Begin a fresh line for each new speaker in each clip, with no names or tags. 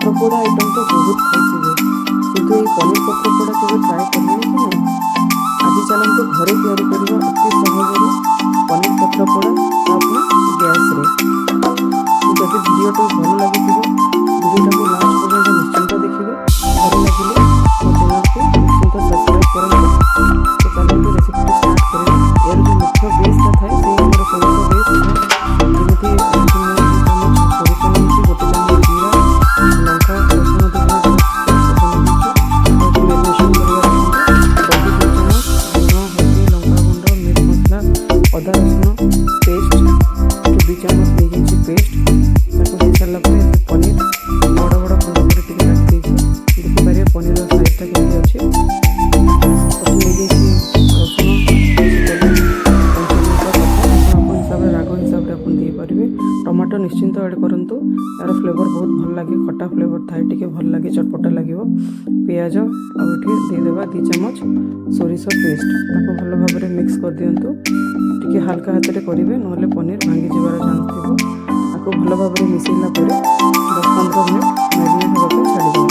पत्र पोड़ा आइटम तो बहुत खाई किंतु ये पनीर पत्र पोड़ा केवे ट्राए करेंगे कि नहीं। आज चलते घरे तैयारी करवा अति सहजरे पनीर पत्र पोड़ा अपना गैस रे। जब वीडियो भल लगी वीडियो को लास्ट पर्यंत निश्चिंत देखिए। भल लगे मो चैनल को निश्चिंत सब्सक्राइब करें। तो चलते रेसिपी स्टार्ट करें। यार जो मुख्य बेसटा थाए से हमर सोरिष बेस जमी सोरिष नहीं गोटे चामच जीरा लंका रसुण मैरिनेसन हल्दी लंका गुंड मिर्च मसला अदा रसुण पेस्ट 2 चामच ले जाइए पेस्ट ताको दे सारा पनीर बड़ बड़ खंड कर काटी देखिपारे पनीर साइजटा केमती अच्छे ले जाइए रसुण हिसाब से राग हिसाब से देपारे टमाटो निश्चिंत ऐड करूँ। यार फ्लेवर बहुत भल लगे खट्टा फ्लेवर थाए टी भल लगे चटपटा लगे। पियाज आउे देदेबा 2 चामच सोरिष पेस्ट ताको भल भाव में मिक्स कर दिंतु। टी हल्का हाथ में करेंगे ना पनीर भांगी जबार चांस थी। आपको भल भाव में मिसैला 10-15 मिनट मैरिनेट होगा छाड़ीदेव।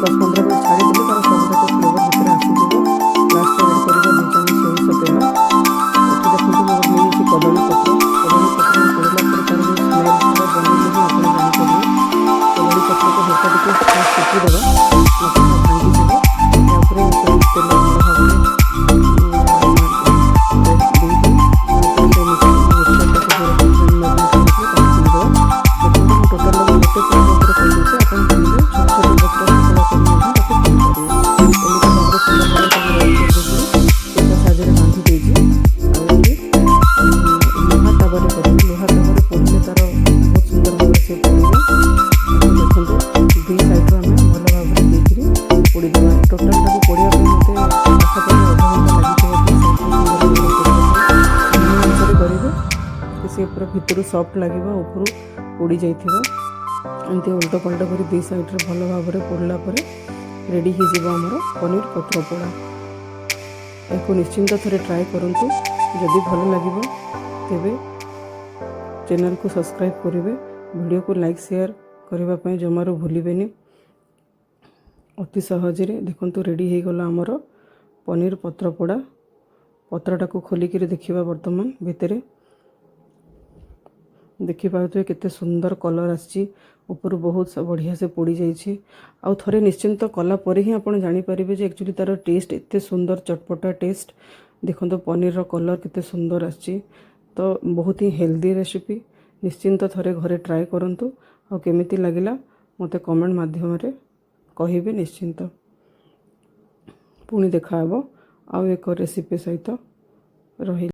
10-15 मिनट छाड़ीदे तार सब फ्लेवर भितर आसीज। लास्ट ऐड कर 2 चामच सोरिष तेल। ये देखो नहीं कदली पत्र पड़ला तार जो स्मेल बनने भी आप जापर कदली पत्र को हल्का टी सुखीदेव भांगी देव। तापर सोरिष तेल भल भाव में पूरा भितर सफ्ट लगे ऊपर पोड़ी जामती उल्टा पलटा कर 2 साइड्रे भल भाव में पोड़ला रेडी होमर पनीर पत्र पोड़ा। या निश्चिंत थे ट्राए करूँ। जदि भल लगे तेबे चैनल को सब्सक्राइब करेंगे। वीडियो को लाइक शेयर करने जमार भूलें। अति सहजरे देखो रेडी हो गला आमर पनीर पत्र पोड़ा। पत्रटा को खोलिक देखा बर्तमान भितर देखिपे केते सुंदर कलर आसी ऊपर बहुत बढ़िया से पोड़ी जाइए। आउ थे निश्चिंत कला पर ही आप जानीपारे एक्चुअली तार टेस्ट एत सुंदर चटपटा टेस्ट। देखो तो पनीर कलर केते सुंदर आसी। तो बहुत ही हेल्दी रेसिपी निश्चिंत थे घरे ट्राए करूँ। आ केमिति लगिला मते कमेंट माध्यम कहिबे निश्चिंत। पुणी देखा आउ एक रेसिपी सहित रही।